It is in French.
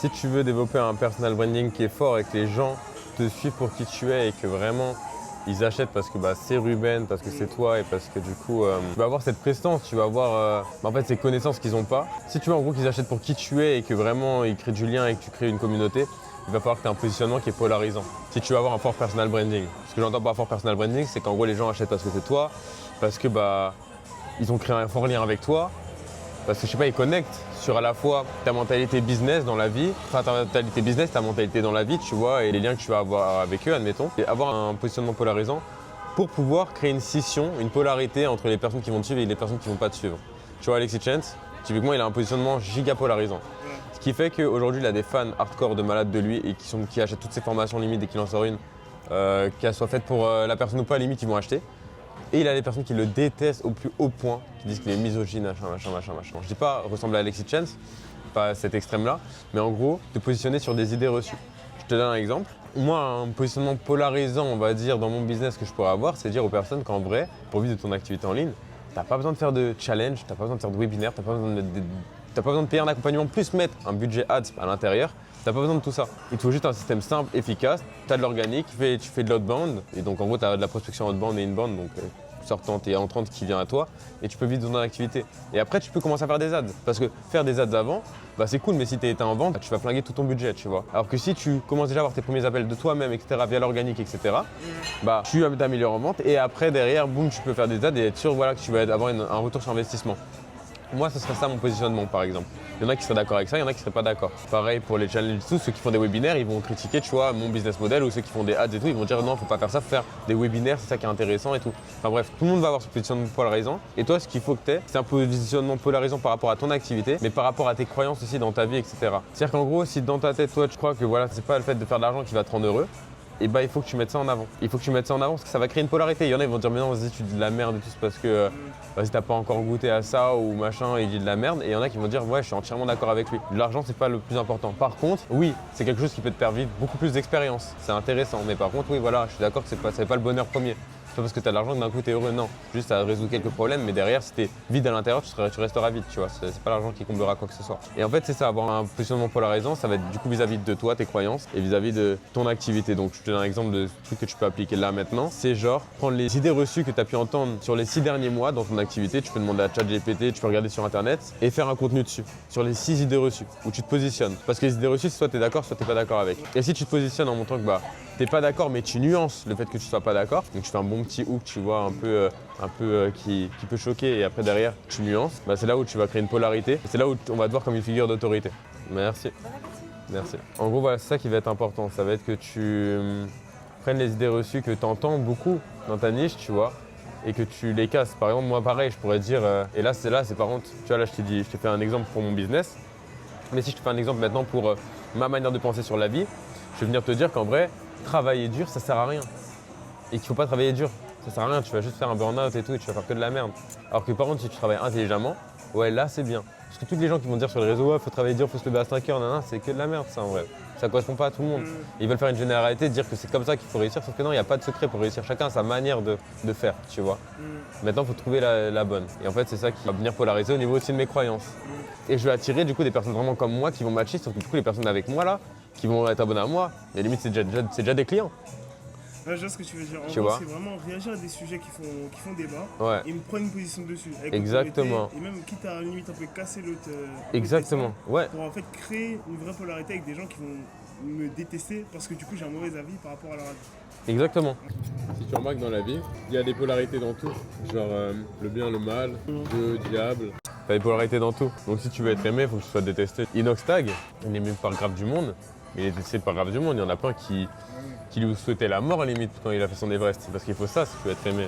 Si tu veux développer un personal branding qui est fort et que les gens te suivent pour qui tu es et que vraiment ils achètent parce que c'est Ruben, parce que c'est toi et parce que du coup tu vas avoir cette prestance, tu vas avoir en fait ces connaissances qu'ils n'ont pas. Si tu veux en gros qu'ils achètent pour qui tu es et que vraiment ils créent du lien et que tu crées une communauté, il va falloir que tu aies un positionnement qui est polarisant. Si tu veux avoir un fort personal branding. Ce que j'entends par fort personal branding, c'est qu'en gros les gens achètent parce que c'est toi, parce que ils ont créé un fort lien avec toi, parce que je sais pas, ils connectent sur à la fois ta mentalité business dans la vie, enfin ta mentalité business, ta mentalité dans la vie, tu vois, et les liens que tu vas avoir avec eux, admettons, et avoir un positionnement polarisant pour pouvoir créer une scission, une polarité entre les personnes qui vont te suivre et les personnes qui ne vont pas te suivre. Tu vois, Alexis Chance, typiquement, il a un positionnement giga polarisant. Ce qui fait qu'aujourd'hui, il a des fans hardcore de malades de lui et qui achètent toutes ses formations limite dès qu'il en sort une, qu'elle soit faite pour la personne ou pas, limite, ils vont acheter. Et il a des personnes qui le détestent au plus haut point, qui disent qu'il est misogyne, machin. Je dis pas ressembler à Alexis Chance, pas à cet extrême-là, mais en gros, te positionner sur des idées reçues. Je te donne un exemple. Moi, un positionnement polarisant, on va dire, dans mon business que je pourrais avoir, c'est dire aux personnes qu'en vrai, pour vivre de ton activité en ligne, t'as pas besoin de faire de challenge, t'as pas besoin de faire de webinaire, t'as pas besoin de payer un accompagnement, plus mettre un budget ads à l'intérieur. T'as pas besoin de tout ça. Il te faut juste un système simple, efficace. Tu as de l'organique, tu fais de l'outbound. Et donc en gros, tu as de la prospection outbound et inbound, donc sortante et entrante qui vient à toi. Et tu peux vivre dans ton activité. Et après, tu peux commencer à faire des ads. Parce que faire des ads avant, c'est cool, mais si tu es en vente, tu vas flinguer tout ton budget, tu vois. Alors que si tu commences déjà à avoir tes premiers appels de toi-même, etc., via l'organique, etc., tu t'améliores en vente. Et après, derrière, boum, tu peux faire des ads et être sûr que tu vas avoir un retour sur investissement. Moi, ce serait ça mon positionnement, par exemple. Il y en a qui seraient d'accord avec ça, il y en a qui ne seraient pas d'accord. Pareil pour les challenges, ceux qui font des webinaires, ils vont critiquer, tu vois, mon business model, ou ceux qui font des ads et tout, ils vont dire non, faut pas faire ça, faut faire des webinaires, c'est ça qui est intéressant et tout. Enfin bref, tout le monde va avoir ce positionnement polarisant. Et toi, ce qu'il faut que tu aies, c'est un positionnement polarisant par rapport à ton activité, mais par rapport à tes croyances aussi dans ta vie, etc. C'est-à-dire qu'en gros, si dans ta tête, toi, tu crois que voilà, c'est pas le fait de faire de l'argent qui va te rendre heureux, et il faut que tu mettes ça en avant. Il faut que tu mettes ça en avant parce que ça va créer une polarité. Il y en a qui vont dire mais non, vas-y, tu dis de la merde et tout, c'est parce que vas-y, t'as pas encore goûté à ça ou machin, et il dit de la merde. Et il y en a qui vont dire ouais, je suis entièrement d'accord avec lui. L'argent, c'est pas le plus important. Par contre, oui, c'est quelque chose qui peut te faire vivre beaucoup plus d'expérience. C'est intéressant. Mais par contre, oui, voilà, je suis d'accord que c'est pas le bonheur premier. C'est pas parce que tu as de l'argent que d'un coup tu es heureux, non. Juste ça résout quelques problèmes, mais derrière, si tu es vide à l'intérieur, tu resteras vide, tu vois. C'est pas l'argent qui comblera quoi que ce soit. Et en fait, c'est ça, avoir un positionnement polarisant, ça va être du coup vis-à-vis de toi, tes croyances, et vis-à-vis de ton activité. Donc, je te donne un exemple de truc que tu peux appliquer là maintenant. C'est genre prendre les idées reçues que tu as pu entendre sur les 6 derniers mois dans ton activité. Tu peux demander à ChatGPT, tu peux regarder sur Internet et faire un contenu dessus, sur les 6 idées reçues, où tu te positionnes. Parce que les idées reçues, soit tu es d'accord, soit tu n'es pas d'accord avec. Et si tu te positionnes en montrant que t'es pas d'accord, mais tu nuances le fait que tu sois pas d'accord, donc tu fais un bon petit hook, tu vois, un peu qui peut choquer, et après derrière tu nuances, c'est là où tu vas créer une polarité, c'est là où on va te voir comme une figure d'autorité. Merci. Merci. En gros, voilà, c'est ça qui va être important, ça va être que tu prennes les idées reçues que tu entends beaucoup dans ta niche, tu vois, et que tu les casses. Par exemple, moi pareil, je pourrais dire, et là c'est par contre, tu vois, là je t'ai fait un exemple pour mon business, mais si je te fais un exemple maintenant pour ma manière de penser sur la vie, je vais venir te dire qu'en vrai, travailler dur, ça sert à rien. Et qu'il faut pas travailler dur. Ça sert à rien, tu vas juste faire un burn-out et tout et tu vas faire que de la merde. Alors que par contre, si tu travailles intelligemment, ouais, là c'est bien. Parce que tous les gens qui vont dire sur les réseaux, ouais, faut travailler dur, faut se lever à 5 heures, c'est que de la merde ça en vrai. Ça correspond pas à tout le monde. Ils veulent faire une généralité, dire que c'est comme ça qu'il faut réussir, sauf que non, il n'y a pas de secret pour réussir. Chacun a sa manière de faire, tu vois. Maintenant, il faut trouver la bonne. Et en fait, c'est ça qui va venir polariser au niveau aussi de mes croyances. Et je vais attirer du coup des personnes vraiment comme moi qui vont matcher, sauf que du coup, les personnes avec moi là, qui vont être abonnés à moi, et limite, c'est déjà des clients. Ouais, je vois ce que tu veux dire. En gros, c'est vraiment réagir à des sujets qui font débat et me prendre une position dessus. Avec exactement. Et même quitte à limite un peu casser l'autre. Exactement. Ouais. Pour en fait créer une vraie polarité avec des gens qui vont me détester parce que du coup j'ai un mauvais avis par rapport à leur avis. Exactement. Si tu remarques dans la vie, il y a des polarités dans tout. Genre le bien, le mal, Dieu, diable. T'as des polarités dans tout. Donc si tu veux être aimé, il faut que tu sois détesté. Inox Tag, il n'est même pas le grave du monde. Mais il est détesté par grave du monde. Il y en a plein qui lui souhaitaient la mort à la limite quand il a fait son Everest. Parce qu'il faut ça si tu veux être aimé.